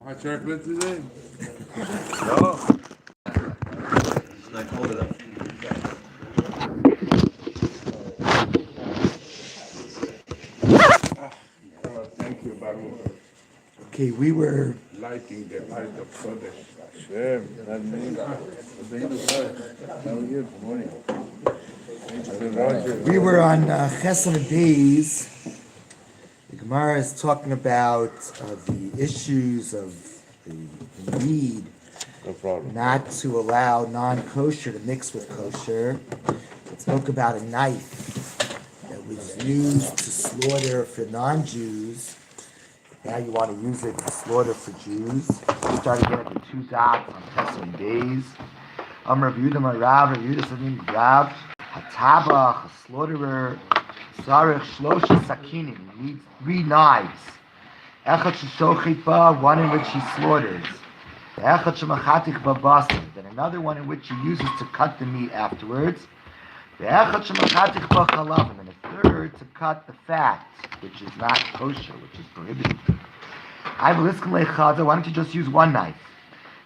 Hot chocolate today? No. I called it up. Thank you, Baruch. Okay, we were Lighting the light of Kodesh. Hashem, not me. How are you? Good morning. on Chesed Days. The Gemara is talking about the issues of the need No problem. not to allow non-kosher to mix with kosher. It spoke about a knife that was used to slaughter for non-Jews. Now you want to use it to slaughter for Jews. We started getting the two dots on Chesed Days. Rav Yehuda, Rav Yehuda said, Rav, Hatabach, a slaughterer, Sarich Shlosha Sakinim, he needs 3 knives. Echad Sheshochet Ba, one in which he slaughters. Echad Shemachatich Ba Basar, then another one in which he uses to cut the meat afterwards. Echad Shemachatich Ba Chalav, and a third to cut the fat, which is not kosher, which is prohibited. Why don't you just use one knife?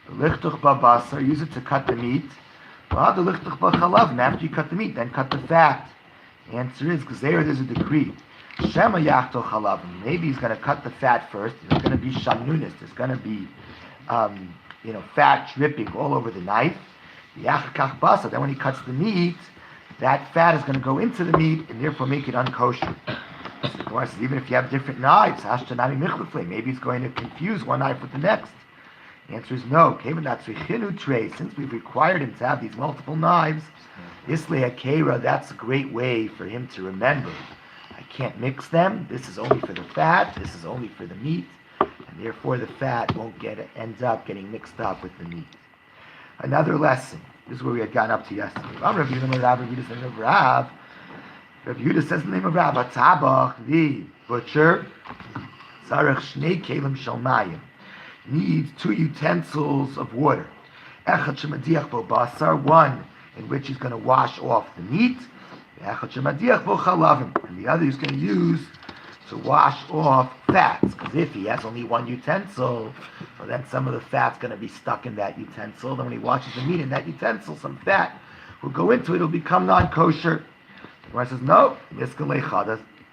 Lichtuch Ba Basar, use it to cut the meat. Lichtuch Ba Chalav, and after you cut the meat, then cut the fat. The answer is because there's a decree. Shema Yachto Chalav. Maybe he's going to cut the fat first. There's going to be shamnunis. There's going to be, fat dripping all over the knife. Yachakach Basa. Then when he cuts the meat, that fat is going to go into the meat and therefore make it unkosher. So the Gemara says, even if you have different knives, maybe he's going to confuse one knife with the next. The answer is no. Since we've required him to have these multiple knives, that's a great way for him to remember. I can't mix them. This is only for the fat. This is only for the meat. And therefore the fat won't ends up getting mixed up with the meat. Another lesson. This is where we had gotten up to yesterday. Rabbi Yehuda says the name of Rav. Tabach, the butcher, Zarech Shnei Kelim Shalmayim, needs 2 utensils of water. Echad Shemadiach Bo Basar, one in which he's going to wash off the meat, and the other he's going to use to wash off fats. Because if he has only one utensil, so then some of the fat's going to be stuck in that utensil. Then when he washes the meat in that utensil, some fat will go into it. It'll become non-kosher. The Gemara says, no.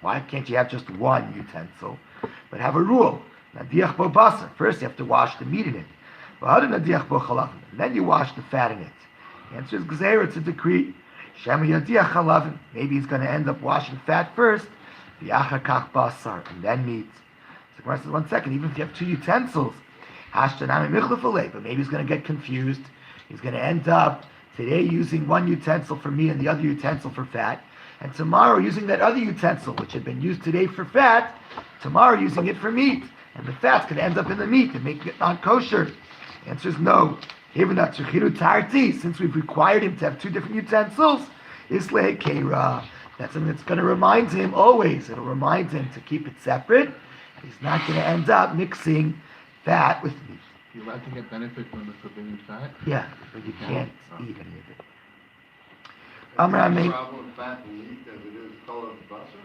Why can't you have just one utensil, but have a rule? Nadiach bo basar. First, you have to wash the meat in it. And then you wash the fat in it. The answer is Gzeir, it's a decree. Maybe he's going to end up washing fat first, and then meat. So Gemara says, 1 second, even if you have 2 utensils, but maybe he's going to get confused. He's going to end up today using one utensil for meat and the other utensil for fat, and tomorrow using that other utensil, which had been used today for fat, tomorrow using it for meat. And the fat's going to end up in the meat and make it non-kosher. The answer is no. Since we've required him to have 2 different utensils, that's something that's going to remind him always. It'll remind him to keep it separate. And he's not going to end up mixing fat with meat. You're allowed to get benefit from the forbidden fat? Yeah, but you can't eat any of it. Problem with fat and meat as it is color of basar?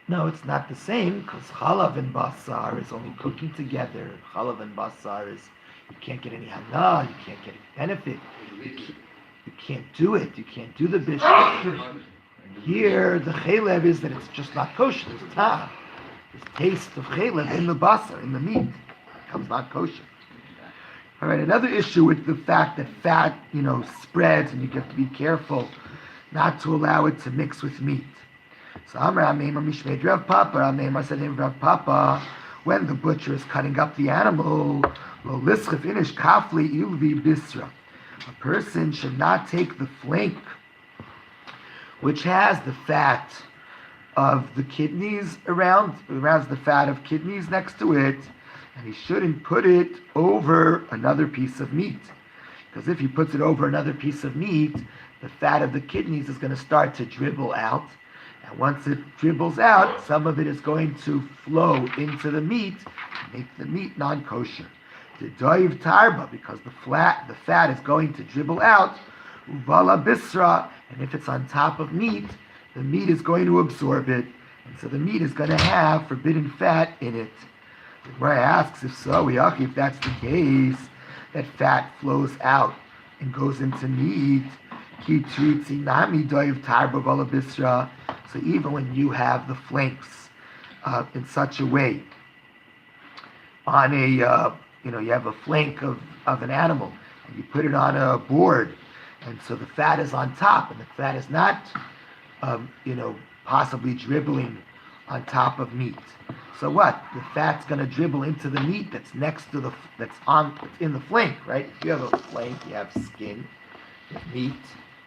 No, it's not the same because chalav and basar is only cooking together. Chalav and basar is, you can't get any hana, you can't get any benefit. You can't do it. You can't do the bishul. Here, the chalev is that it's just not kosher. There's ta'am. There's taste of chalev in the basar, in the meat. It becomes not kosher. All right, another issue with the fact that fat, spreads, and you have to be careful not to allow it to mix with meat. So Amar Amemar Mishmei Rav Papa, Amemar said in Rav Papa, when the butcher is cutting up the animal, lo lischef inish kafli ilvi bisra. A person should not take the flank which has the fat of the kidneys around the fat of kidneys next to it, and he shouldn't put it over another piece of meat. Because if he puts it over another piece of meat, the fat of the kidneys is going to start to dribble out. And once it dribbles out, some of it is going to flow into the meat, make the meat non-kosher. The doiv tarba, because the fat is going to dribble out, uvala bisra, and if it's on top of meat, the meat is going to absorb it, and so the meat is going to have forbidden fat in it. The Gemara asks, if so, if that's the case, that fat flows out and goes into meat. So even when you have the flanks in such a way, on a you have a flank of an animal, and you put it on a board, and so the fat is on top, and the fat is not possibly dribbling on top of meat. So what? The fat's going to dribble into the meat that's next to that's in the flank, right? If you have a flank, you have skin, you have meat,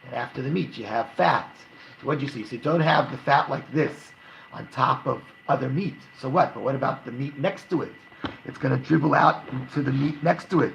and after the meat, you have fat. So what do you see? So you don't have the fat like this on top of other meat. So what? But what about the meat next to it? It's going to dribble out into the meat next to it.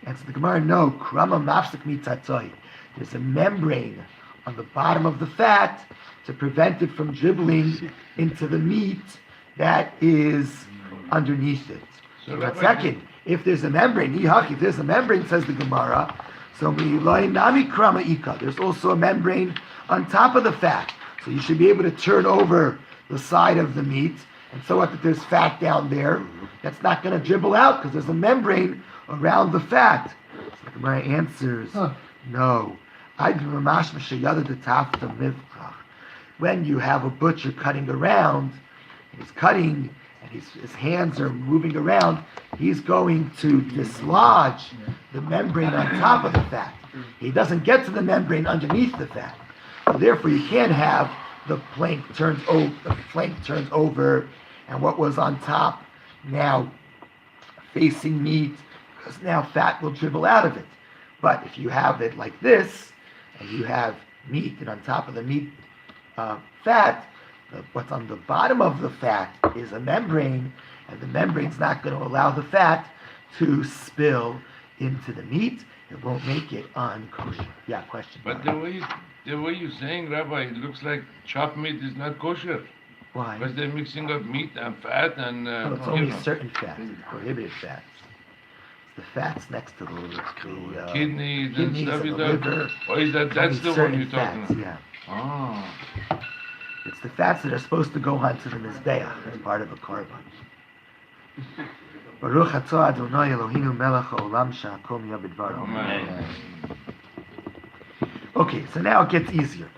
And so the Gemara, no, krama mafsik mitatoi. There's a membrane on the bottom of the fat to prevent it from dribbling into the meat that is underneath it. So but second, if there's a membrane, if there's a membrane, says the Gemara, so there's also a membrane on top of the fat. So you should be able to turn over the side of the meat. And so what, that there's fat down there, that's not going to dribble out because there's a membrane around the fat. So the Gemara answers, no. When you have a butcher cutting around, he's cutting, and his hands are moving around, he's going to dislodge the membrane on top of the fat. He doesn't get to the membrane underneath the fat. So therefore, you can't have the flank turns over, and what was on top now facing meat, because now fat will dribble out of it. But if you have it like this, and you have meat, and on top of the meat fat, what's on the bottom of the fat is a membrane, and the membrane's not going to allow the fat to spill into the meat. It won't make it unkosher. Yeah, question. But the way you're saying, Rabbi, it looks like chopped meat is not kosher. Why? Because they're mixing up meat and fat and No, it's only certain fats, prohibited fats. The fats next to the kidneys and stuff. And the liver. Or is that's the one you're talking about? Yeah. Oh. It's the fats that are supposed to go onto the mizbeach as part of a korban. Baruch atah Adonai Eloheinu melech haolam she'akol nהיה b'dvaro. Amen. Okay, so now it gets easier.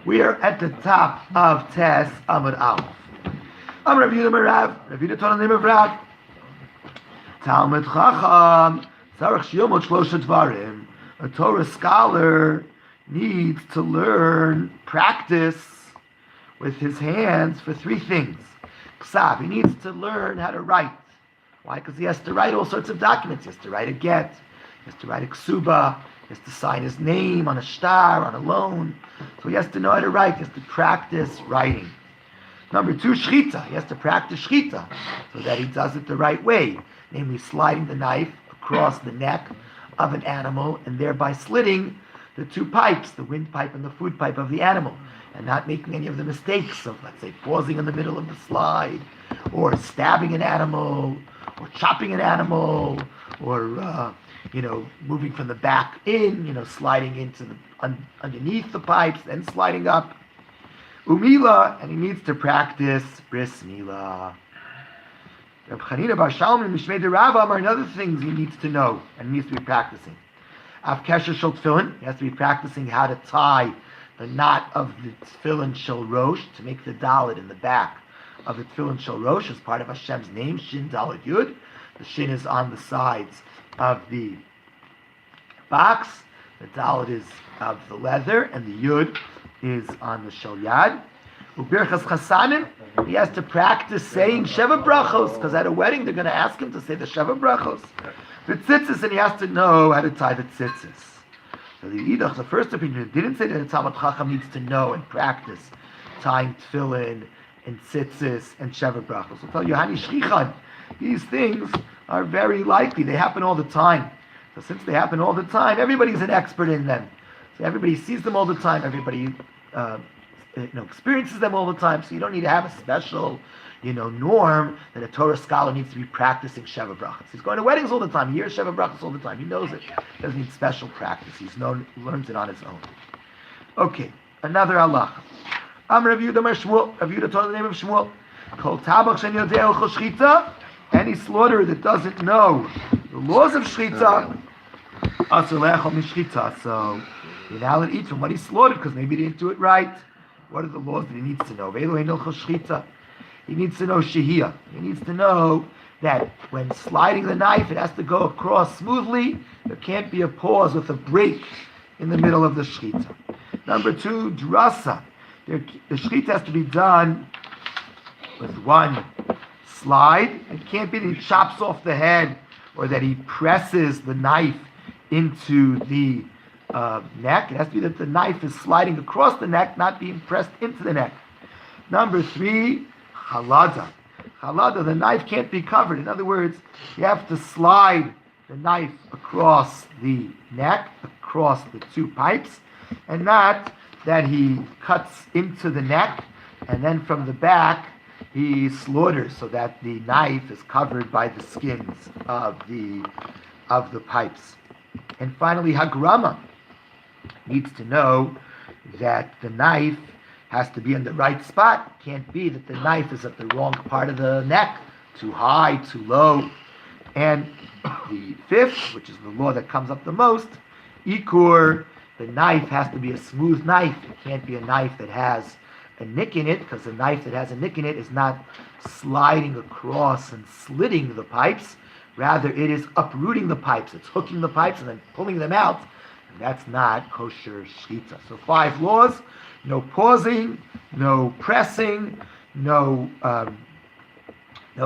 We are at the top of Tes Amud Aleph. I'm Rabbi Yehuda Merav. Rabbi Yehuda told the name of Rav. Talmud Chacham tzarich sheyomod shlosha dvarim. A Torah scholar needs to learn, practice with his hands for three things. Ksav, he needs to learn how to write. Why? Because he has to write all sorts of documents. He has to write a get, he has to write a ksuba, he has to sign his name on a shtar, on a loan. So he has to know how to write, he has to practice writing. Number two, shchita. He has to practice shchita so that he does it the right way, namely sliding the knife across the neck of an animal and thereby slitting the two pipes, the windpipe and the food pipe of the animal, and not making any of the mistakes of, let's say, pausing in the middle of the slide, or stabbing an animal, or chopping an animal, or moving from the back in, sliding into the underneath the pipes, then sliding up. Umila, and he needs to practice bris milah. Reb Chanina Bar Shalom Mishmei Derava are another things he needs to know and needs to be practicing. Av kesher shel tefillin, he has to be practicing how to tie the knot of the tefillin shel rosh, to make the dalet in the back of the tefillin shel rosh as part of Hashem's name, Shin Dalet Yud. The Shin is on the sides of the box, the dalet is of the leather, and the Yud is on the shel yad. Ubirchas chasanim, he has to practice saying Sheva Brachos, because at a wedding they're going to ask him to say the Sheva Brachos. The tzitzis, and he has to know how to tie the tzitzis. So the Yidach, the first opinion, didn't say that the Talmud Chacham needs to know and practice tying tefillin and tzitzis and Sheva Brachos. I'll tell you, Hani Shchichan, these things are very likely. They happen all the time. So since they happen all the time, everybody's an expert in them. So everybody sees them all the time. Everybody experiences them all the time. So you don't need to have a special norm that a Torah scholar needs to be practicing Sheva Brachos. He's going to weddings all the time. He hears Sheva Brachos all the time. He knows it. He doesn't need special practice. He learns it on his own. Okay, another halacha. Am Rabbi Yehuda Mar Shmuel. Rabbi Yehuda told the name of Shmuel. Kol tabach shen yodeh ochel shchita Any slaughterer that doesn't know the laws of shchita, so you're now allowed to eat from what he slaughtered because maybe he didn't do it right. What are the laws that he needs to know? He needs to know shehiyah. He needs to know that when sliding the knife, it has to go across smoothly. There can't be a pause with a break in the middle of the shechita. Number 2, drasa. The shechita has to be done with one slide. It can't be that he chops off the head or that he presses the knife into the neck. It has to be that the knife is sliding across the neck, not being pressed into the neck. Number 3, halada. Halada, the knife can't be covered. In other words, you have to slide the knife across the neck, across the 2 pipes, and not that he cuts into the neck and then from the back he slaughters so that the knife is covered by the skins of the pipes. And finally, hagrama needs to know that the knife has to be in the right spot. It can't be that the knife is at the wrong part of the neck, too high, too low. And the 5th, which is the law that comes up the most, ikur, the knife has to be a smooth knife. It can't be a knife that has a nick in it, because a knife that has a nick in it is not sliding across and slitting the pipes. Rather, it is uprooting the pipes. It's hooking the pipes and then pulling them out. And that's not kosher shechita. So 5 laws: no pausing, no pressing, no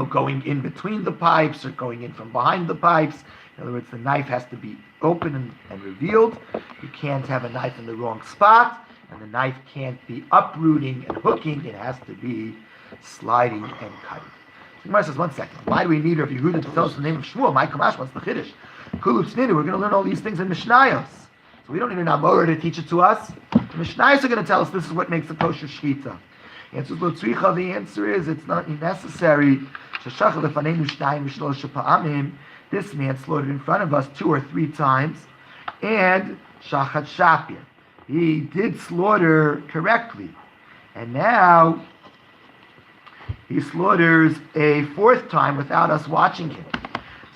going in between the pipes or going in from behind the pipes. In other words, the knife has to be open and revealed. You can't have a knife in the wrong spot, and the knife can't be uprooting and hooking. It has to be sliding and cutting. The Gemara says, 1 second. Why do we need Rabbi Yehuda to tell us the name of Shmuel? My Kamash, what's the Chiddush? Kulu Tzninu, we're going to learn all these things in Mishnayos. So we don't need an Amorah to teach it to us. The Mishnayos are going to tell us this is what makes a kosher shechita. The answer is it's not necessary. This man slaughtered in front of us 2 or 3 times. And Shachat Shapir. He did slaughter correctly. And now he slaughters a 4th time without us watching him.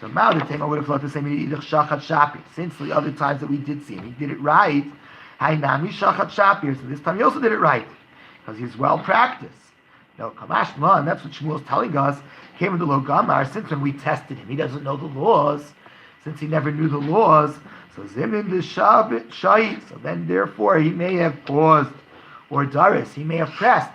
So Maudatim, would have thought the same. Shachat Shapir. Since the other times that we did see him, he did it right. Hainami Shachat Shapir. So this time he also did it right, because he's well practiced. No, Kamash Man, that's what Shmuel's telling us. Came into Logamar, since when we tested him, he doesn't know the laws. Since he never knew the laws, so Zimin the Shait. So then, therefore, he may have paused, or Daris, he may have pressed.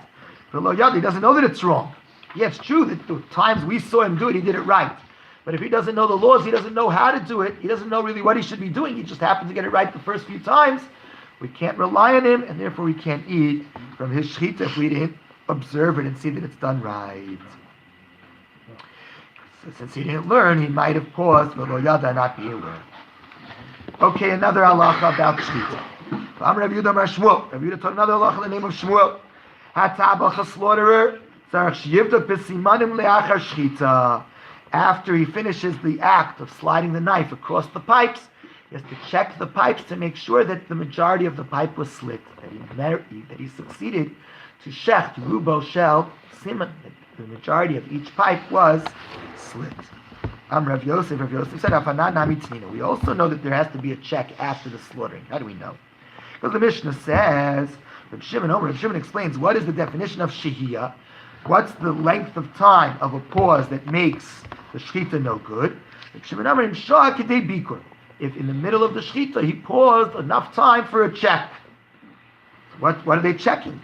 But Lo Yad, he doesn't know that it's wrong. Yeah, it's true that the times we saw him do it, he did it right. But if he doesn't know the laws, he doesn't know how to do it, he doesn't know really what he should be doing, he just happened to get it right the first few times, we can't rely on him, and therefore we can't eat from his shechita if we didn't observe it and see that it's done right. So since he didn't learn, he might have paused, but Lo Yada not be aware. Okay, another halacha about shechita. Rabbi Yehuda taught another halacha in the name of Shmuel. Hatabach, a slaughterer, after he finishes the act of sliding the knife across the pipes, he has to check the pipes to make sure that the majority of the pipe was slit, that he succeeded to shecht rubo shel siman, that the majority of each pipe was slit. Rav Yosef said, we also know that there has to be a check after the slaughtering. How do we know? Because the Mishnah says, Rav Shimon explains, what is the definition of shehiyah? What's the length of time of a pause that makes the shechita no good? Rav Shimon Amar, if in the middle of the shechita he paused enough time for a check. What are they checking?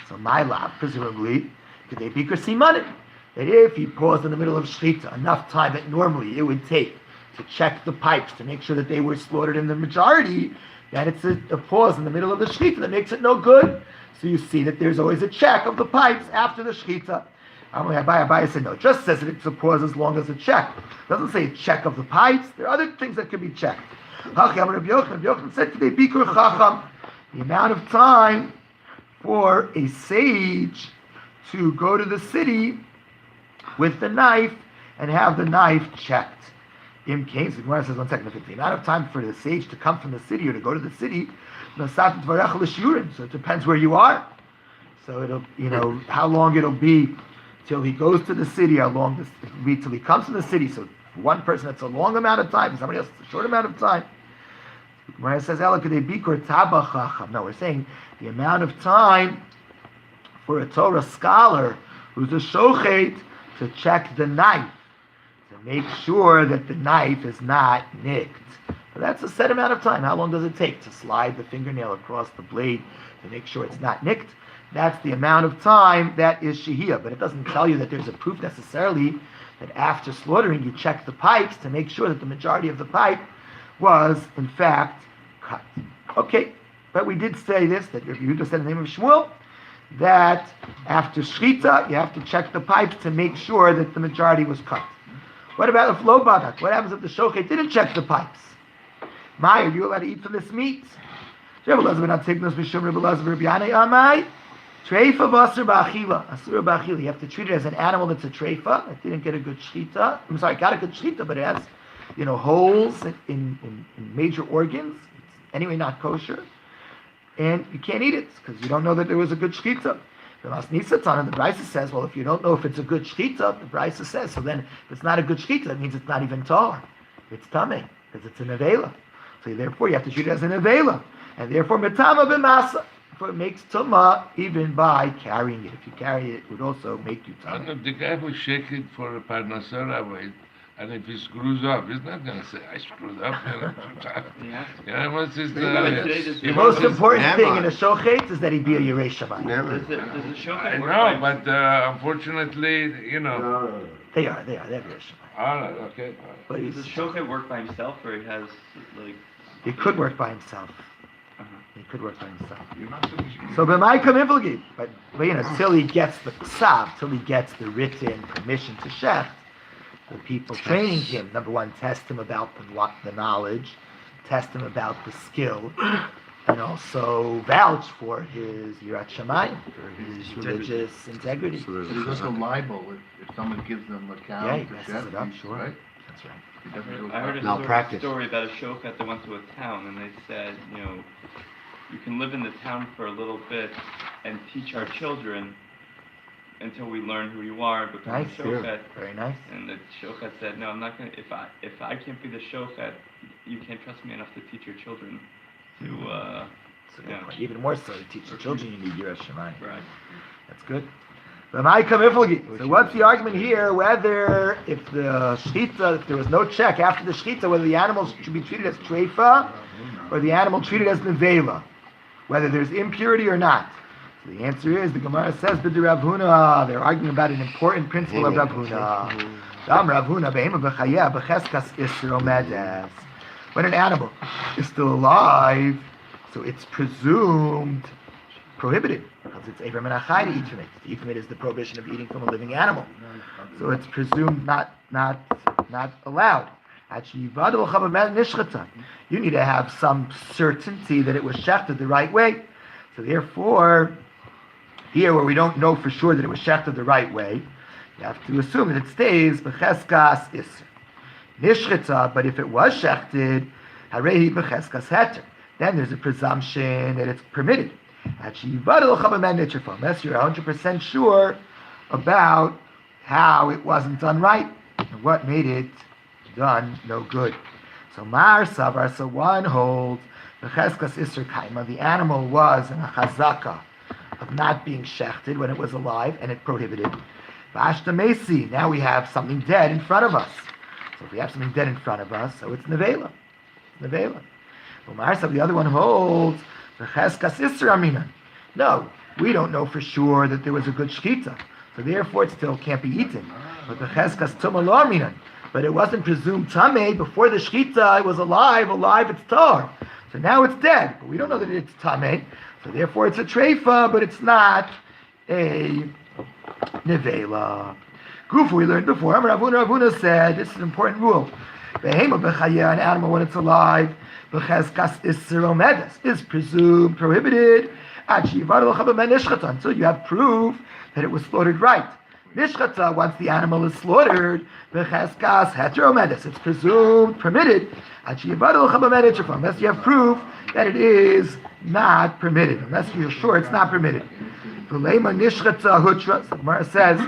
So my lab, presumably, kedei bikur simanim. That if he paused in the middle of shechita enough time that normally it would take to check the pipes to make sure that they were slaughtered in the majority, then it's a pause in the middle of the shechita that makes it no good. So you see that there's always a check of the pipes after the shechita. Abai said no, it just says that it's a pause as long as a check. It doesn't say a check of the pipes. There are other things that could be checked. Rabbi Yochanan said today, bikur chacham, the amount of time for a sage to go to the city with the knife and have the knife checked. In case, the Gemara says 1 second, the amount of time for the sage to come from the city or to go to the city, so it depends where you are. So it'll, how long it'll be till he goes to the city along this, till he comes to the city. So for one person, it's a long amount of time. For somebody else, it's a short amount of time. Gemara says, no, we're saying the amount of time for a Torah scholar who's a shochet to check the knife, to make sure that the knife is not nicked. So that's a set amount of time. How long does it take to slide the fingernail across the blade to make sure it's not nicked? That's the amount of time that is shehiyah. But it doesn't tell you that there's a proof necessarily that after slaughtering you check the pipes to make sure that the majority of the pipe was in fact cut. Okay, but we did say this, that Rabbi Yehuda said in the name of Shmuel, that after shchita you have to check the pipes to make sure that the majority was cut. What about the flow badak? What happens if the shochet didn't check the pipes? Mai, are you allowed to eat from this meat? Treifa basar ba'achila, asura ba'achila. You have to treat it as an animal that's a treifa. It didn't get a good shchita. I'm sorry, got a good shchita, but it has, holes in major organs. It's anyway not kosher, and you can't eat it because you don't know that there was a good shchita. The Masnisatan and the Brisa says, well, if you don't know if it's a good shchita, the Brisa says, so then if it's not a good shchita, that means it's not even tar. It's tameh because it's an avela. So therefore, you have to treat it as an avela, and therefore metama b'masa. It makes tumah even by carrying it. If you carry it, it would also make you tumah. And if the guy who shake it for a parnasara weight, and if he screws up, he's not going to say, I screwed up. What's his... The most important thing in a shochet is that he be a Yerei Shamayim. Does the shochet work? No, but unfortunately, They are Yerei Shamayim. All right, okay. But Does the shochet work by himself, or he has, he could work by himself. Uh-huh. He could work by himself. You're not supposed to- So b'mai kamivlgi, but till he gets the ksav, till he gets the written permission to shech, the people training him, number one, test him about the knowledge, test him about the skill, and also vouch for his yirat shamayim, for his religious integrity. But he's also liable if someone gives them a cow Yeah, he to messes chef, it up, sure. right? That's right. He doesn't go I heard a story about a shochet that went to a town, and they said, you can live in the town for a little bit and teach our children until we learn who you are and become Nice, a shochet. very nice. And the shochet said, no, I'm not going to, if I can't be the shochet, you can't trust me enough to teach your children to, That's a good point. Even more so, to teach your children you need yirat shamayim. right. That's good. So what's the argument here? Whether if the shchita, if there was no check after the shchita, whether the animals should be treated as treifa or the animal treated as nevela, whether there's impurity or not. So the answer is the Gemara says the Rav Huna. They're arguing about an important principle of Rav Huna. Rav Huna behema b'chaya b'cheskas isro medes. When an animal is still alive, so it's presumed prohibited because it's Avram and Achai to eat from it. To eat from it is the prohibition of eating from a living animal. So it's presumed not allowed. Actually, you need to have some certainty that it was shechted the right way. So therefore, here where we don't know for sure that it was shechted the right way, you have to assume that it stays b'cheskas isr. Nishchita, but if it was shechted, harehi b'cheskas heter. Then there's a presumption that it's permitted. Actually, unless you're 100% sure about how it wasn't done right and what made it done no good. So Mar Savar, so one holds the Cheskas Isser Kaima, the animal was in a chazaka of not being shechted when it was alive and it prohibited. Vashta Mesi, now we have something dead in front of us. So if we have something dead in front of us, so it's Nevela. Nevela. Well, Mar Savar, the other one holds the Cheskas Isser Aminan. No, we don't know for sure that there was a good shchita. So therefore it still can't be eaten. But the Cheskas Tumah Lo Aminan. But it wasn't presumed tameh before the shchita. It was alive it's tar. So now it's dead, but we don't know that it's tameh. So therefore it's a treifa, but it's not a nevela. Gufu, we learned before. Ravuna said, this is an important rule. Behema b'chaya, an animal when it's alive, b'cheskas isser omedes, is presumed prohibited. Until you have proof that it was slaughtered right. Nishchata, once the animal is slaughtered, b'cheskas heteromedes, it's presumed permitted. Unless you have proof that it is not permitted, unless you're sure it's not permitted. The Gemara says,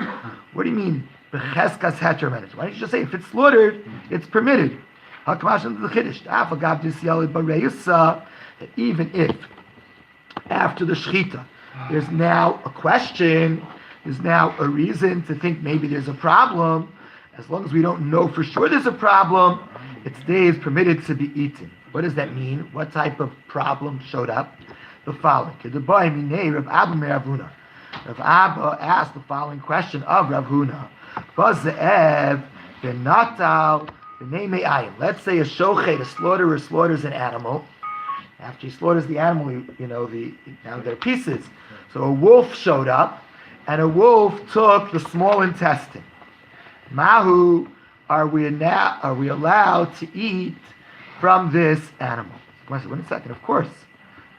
What do you mean? B'cheskas heter managed. Why don't you just say if it's slaughtered, it's permitted? Hakamash into the chiddush. Afagav disyalid bareyusa. That even if after the shechita there's now a question, there's now a reason to think maybe there's a problem. As long as we don't know for sure there's a problem, its day is permitted to be eaten. What does that mean? What type of problem showed up? The following. Rav Abba asked the following question of Rav Huna. Let's say a shochet, a slaughterer, slaughters an animal. After he slaughters the animal, now they're pieces. So a wolf showed up, and a wolf took the small intestine. Mahu, are we allowed to eat from this animal? Wait a second, of course.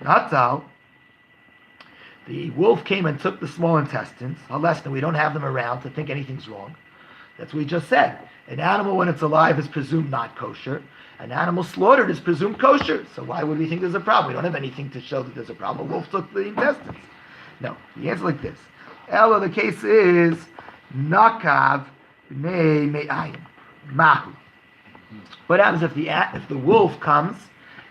Natal, the wolf came and took the small intestines. Unless we don't have them around to think anything's wrong. That's what we just said. An animal, when it's alive, is presumed not kosher. An animal slaughtered is presumed kosher. So why would we think there's a problem? We don't have anything to show that there's a problem. A wolf took the intestines. No, the answer like this. Ella, the case is nakav b'nei me'ayin mahu. What happens if the wolf comes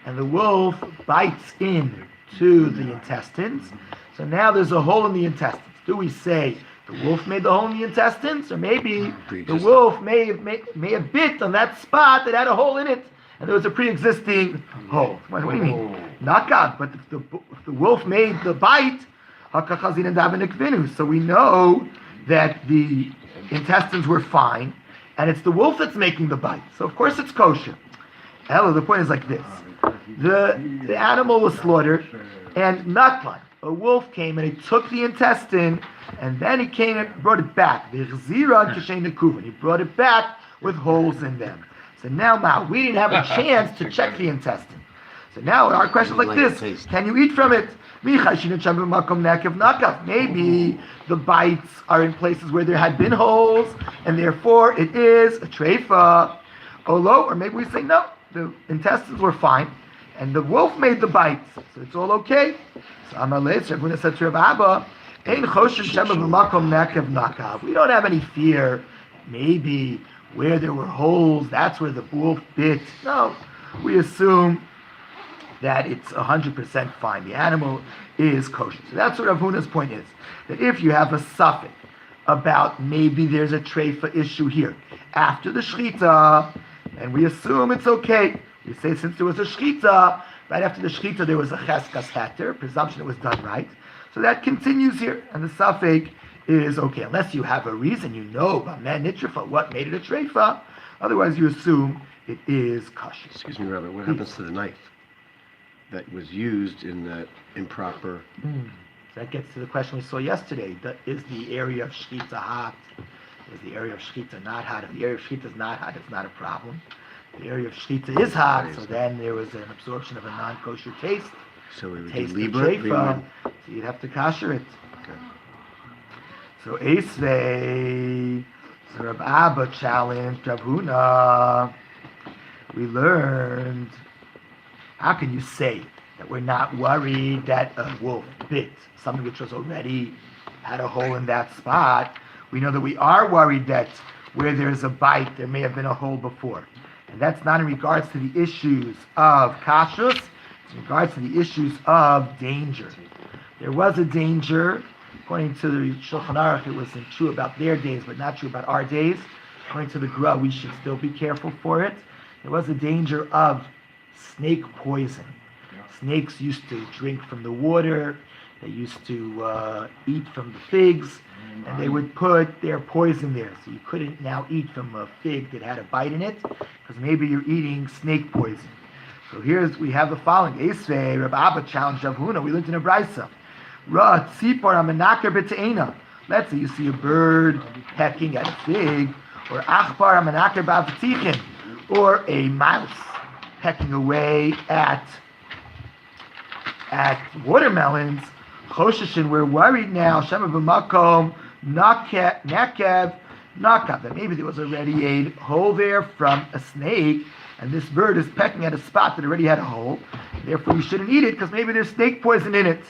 and the wolf bites into the intestines? So now there's a hole in the intestines. Do we say the wolf made the hole in the intestines, or maybe the wolf may have bit on that spot that had a hole in it, and there was a pre-existing hole? What do you mean? Nakav, but if the wolf made the bite, so we know that the intestines were fine, and it's the wolf that's making the bite. So of course it's kosher. Ella, the point is like this: the animal was slaughtered, and Natlan, a wolf came and he took the intestine, and then he came and brought it back. He brought it back with holes in them. So now, we didn't have a chance to check the intestine. So now our question is like this: can you eat from it? Maybe the bites are in places where there had been holes, and therefore it is a treifa. Or maybe we say no, the intestines were fine, and the wolf made the bites, so it's all okay. So Amalei Rabbi said to Rav Abba, we don't have any fear. Maybe where there were holes, that's where the wolf bit. No, we assume that it's 100% fine. The animal is kosher. So that's what Rav Huna's point is. That if you have a suffix about maybe there's a treifa issue here after the shechita, and we assume it's okay. We say since there was a shechita, right after the shechita there was a cheskas heter, presumption it was done right. So that continues here, and the suffix is okay. Unless you have a reason, what made it a treifa. Otherwise you assume it is kosher. Excuse me, Rabbi, what happens to the knife that was used in that improper? That gets to the question we saw yesterday. Is the area of shechita hot? Is the area of shechita not hot? If the area of shechita is not hot, it's not a problem. The area of shechita is hot, so then there was an absorption of a non-kosher taste. So we would Taste do of libra? treifa, so you'd have to kosher it. Okay. So Esvei, so Rav Abba challenged Rav Huna. We learned, how can you say that we're not worried that a wolf bit something which was already had a hole in that spot? We know that we are worried that where there's a bite, there may have been a hole before. And that's not in regards to the issues of kashrus, it's in regards to the issues of danger. There was a danger, according to the Shulchan Aruch, it wasn't true about their days, but not true about our days. According to the Gra, we should still be careful for it. There was a danger of snake poison. Snakes used to drink from the water, they used to eat from the figs, and they would put their poison there. So you couldn't now eat from a fig that had a bite in it, because maybe you're eating snake poison. So we have the following. Esvei, Rabbi Abba challenged Rav Huna. We learned in a brisa. Ra tzipor amenaker b'te'ena. Let's say you see a bird pecking at a fig, or achbar amenaker b'avtichin, or a mouse pecking away at watermelons. Choshishin, we're worried now. Shema b'makom nakev. That maybe there was already a hole there from a snake, and this bird is pecking at a spot that already had a hole. Therefore, we shouldn't eat it because maybe there's snake poison in it.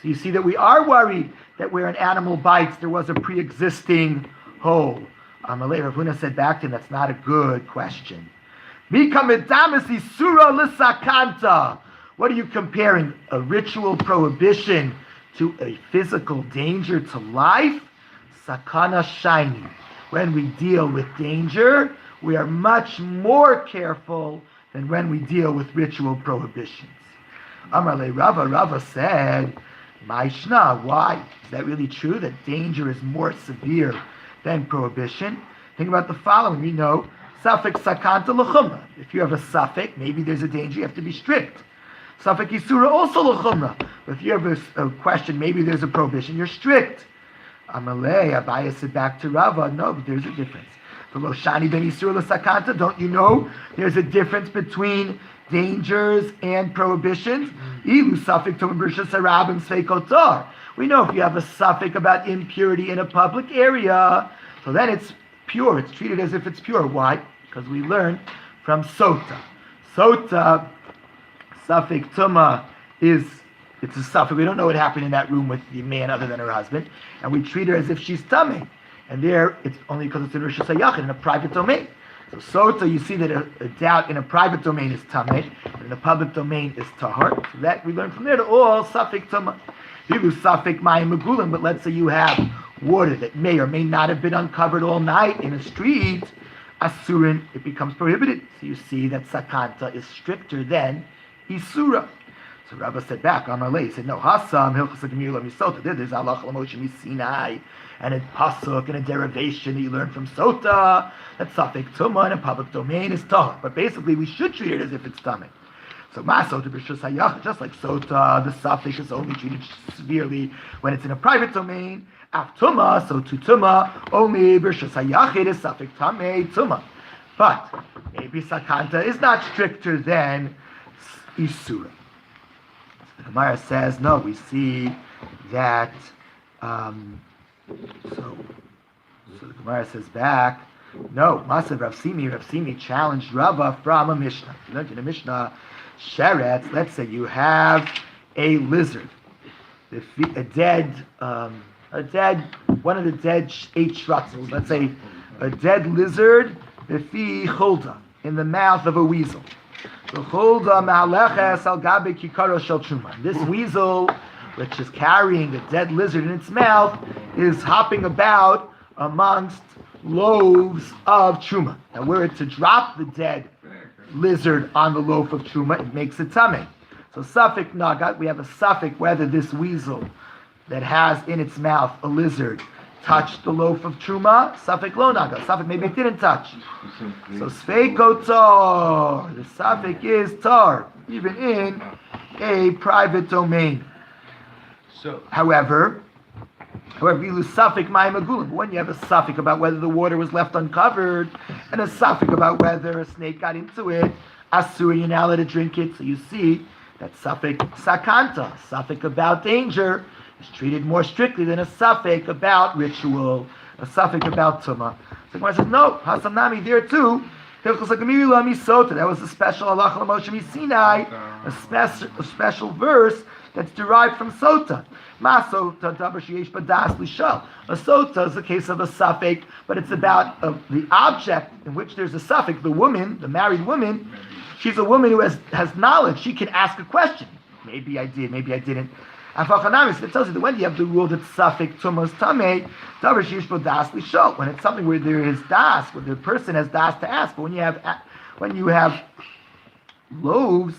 So you see that we are worried that where an animal bites, there was a pre-existing whole. Amalei Rav Huna said back to him, that's not a good question. What are you comparing? A ritual prohibition to a physical danger to life? Sakana shiny. When we deal with danger, we are much more careful than when we deal with ritual prohibitions. Amarle Rava said, Maishna, why? Is that really true, that danger is more severe than prohibition? Think about the following. We know, Safek sakanta l'chumra. If you have a suffix, maybe there's a danger, you have to be strict. Safek isura also l'chumra. But if you have a question, maybe there's a prohibition, you're strict. Amalei, Abaya said back to Rava, no, but there's a difference. Shani ben isura l'sakanta, don't you know there's a difference between dangers and prohibitions? Ilu safek tumim b'rishus harabim sveikotar. We know if you have a suffix about impurity in a public area, so then it's pure, it's treated as if it's pure. Why? Because we learned from Sota. Sota, suffix tuma, it's a suffix. We don't know what happened in that room with the man other than her husband, and we treat her as if she's tummy. And there, it's only because it's in Rosh Hashanah, in a private domain. So Sota, you see that a doubt in a private domain is tameh, and in a public domain is tahar. So that we learn from there to all suffix tuma. Hilu suffix mayim megulim, but let's say you have water that may or may not have been uncovered all night in a street, asurin, it becomes prohibited. So you see that sakanta is stricter than isura. So Rabbi said back, Amalei, he said, no, Hasam, Hilchas HaGemilah Misota, there's Halach L'Moshe Misinai, and a pasuk and a derivation that you learn from Sota, that suffix Tumah in a public domain is Tahar. But basically, we should treat it as if it's Tameh. So Masota B'Rishus HaYachid, just like Sota, the suffix is only treated severely when it's in a private domain. Af Tumah, so to Tumah, only B'Rishus HaYachid is suffix Tameh, Tumah. But maybe Sakanta is not stricter than Isura. The Gemara says, no, we see that, so the Gemara says back, no, Masav Rav Simi challenged Rava from a Mishnah. You learned in a Mishnah, Sheretz, let's say you have a lizard, one of the dead 8 shratzels, let's say a dead lizard, Befi Chulda, in the mouth of a weasel. This weasel, which is carrying the dead lizard in its mouth, is hopping about amongst loaves of truma. Now, were it to drop the dead lizard on the loaf of truma, it makes it tameh. So, suffix nagat, we have a suffix whether this weasel that has in its mouth a lizard touched the loaf of truma, suffix lo naga. Suffix maybe it didn't touch. So sfeiko tar, the suffix is tar, even in a private domain. So, however, you lose suffix ma'im. When you have a suffix about whether the water was left uncovered, and a suffix about whether a snake got into it, asur, you're now allowed to drink it. So you see that suffix sakanta, suffix about danger, is treated more strictly than a suffix about ritual, a suffix about tumah. So Gemara says, no, Hasam Nami, there too, that was a special Halach L'Moshe Misinai, a special verse that's derived from Sota. Ma Sota, Davar Sheyesh Badas Lishal. A Sota is a case of a suffix, but it's about the object in which there's a suffix. The woman, the married woman, she's a woman who has knowledge. She can ask a question. Maybe I did, maybe I didn't. And it tells you that when you have the rule that suffix tumos tameh, davar sheyesh bo das lishol, when it's something where there is das, where the person has das to ask. But when you have loaves,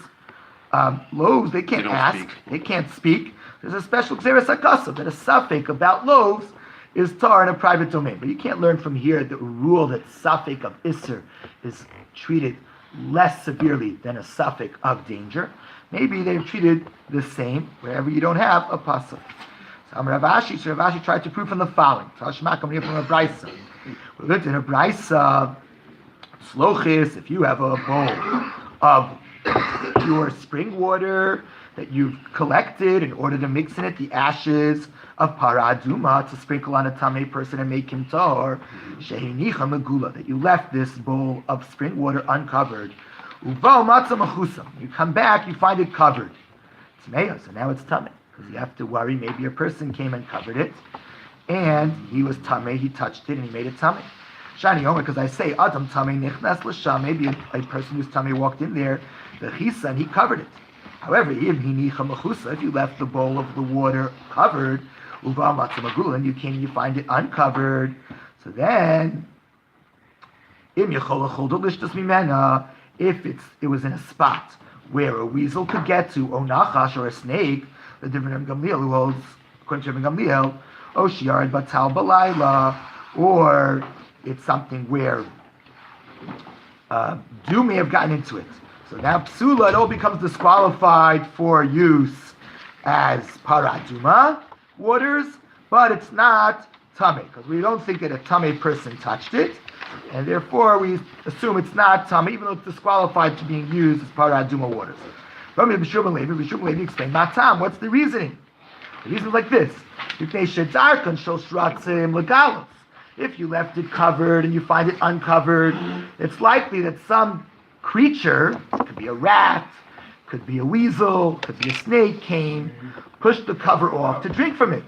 they can't ask, they can't speak. There's a special xeris hakasa that a suffix about loaves is tar in a private domain. But you can't learn from here the rule that suffix of isser is treated less severely than a suffix of danger. Maybe they're treated the same wherever you don't have a pasuk. So Rav Ashi tried to prove from the following. Tashma coming here from a brisa. We looked in a brisa, slochis, if you have a bowl of pure spring water that you've collected in order to mix in it the ashes of paraduma to sprinkle on a tamei person and make him tar, shehinicha megula, that you left this bowl of spring water uncovered. You come back, you find it covered. It's meya, so now it's tamei, because you have to worry. Maybe a person came and covered it, and he was tamei, he touched it and he made it tamei. Shani Omer, because I say Adam tamei nichnas l'sham, maybe a person who's tamei walked in there, the chisa, and he covered it. However, if you left the bowl of the water covered, you came and you find it uncovered, so then if it was in a spot where a weasel could get to, or nachash, or a snake, the different Gamliel who holds, according to Gamliel, or shiared batal balayla, or it's something where dew may have gotten into it. So now psula, it all becomes disqualified for use as paraduma waters, but it's not tamei, because we don't think that a tamei person touched it, and therefore we assume it's not tamei, even though it's disqualified to being used as paraduma waters. Rabbi Zev explained, Matam, what's the reasoning? The reason is like this. If you left it covered and you find it uncovered, it's likely that some creature, it could be a rat, could be a weasel, could be a snake, came, pushed the cover off to drink from it.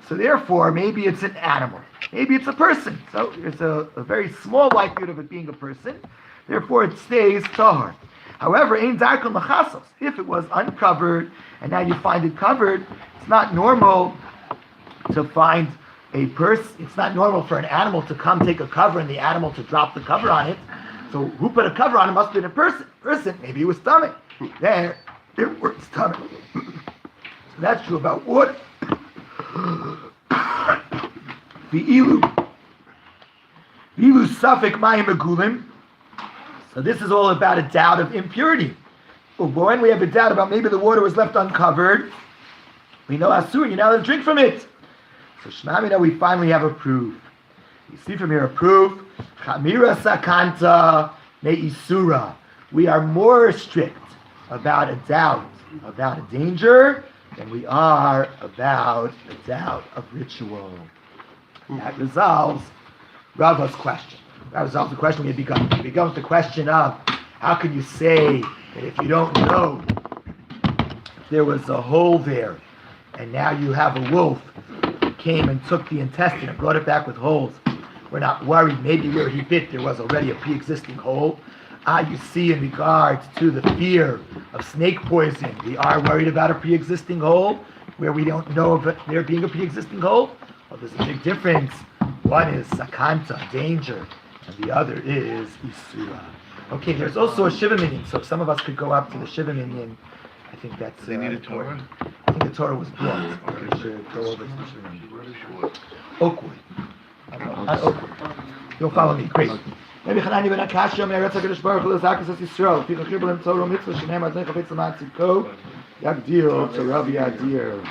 So therefore, maybe it's an animal, maybe it's a person. So there's a very small likelihood of it being a person. Therefore, it stays tahar. However, ein darkon lachasos. If it was uncovered and now you find it covered, it's not normal to find a person. It's not normal for an animal to come take a cover and the animal to drop the cover on it. So who put a cover on it must have been a person. Maybe it was stomach. There, it was stomach. So that's true about water. The ilu suffik mayim megulim. So this is all about a doubt of impurity. But when we have a doubt about maybe the water was left uncovered, we know asur, you're not allowed to drink from it. So Shmamina, we finally have a proof. You see from here a proof. Chamira sakanta me'isura. We are more strict about a doubt, about a danger, than we are about a doubt of ritual. That resolves Rava's question. That resolves the question we had begun. It becomes the question of how can you say that if you don't know there was a hole there and now you have a wolf who came and took the intestine and brought it back with holes. We're not worried. Maybe where he bit there was already a pre-existing hole. You see in regards to the fear of snake poison, we are worried about a pre-existing hole where we don't know of there being a pre-existing hole. Well, there's a big difference. One is sakanta, danger, and the other is isura. Okay, there's also a Shiva minyan, so if some of us could go up to the Shiva minyan, I think that's They need a Torah? I think the Torah was brought. We should go over to the Shiva minyan. Oakwood. Not Oakwood. You'll follow me. Great. Maybe Chanani ben Akashia, may I read Hakadosh Baruch Hu Zakas as Yisrael. Fi chachir b'lem Torah mitzvah shenem adnei chafetz l'man tzidko. Yagdil to Rabbi Adir.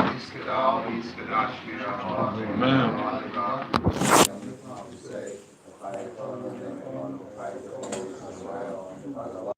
Amen.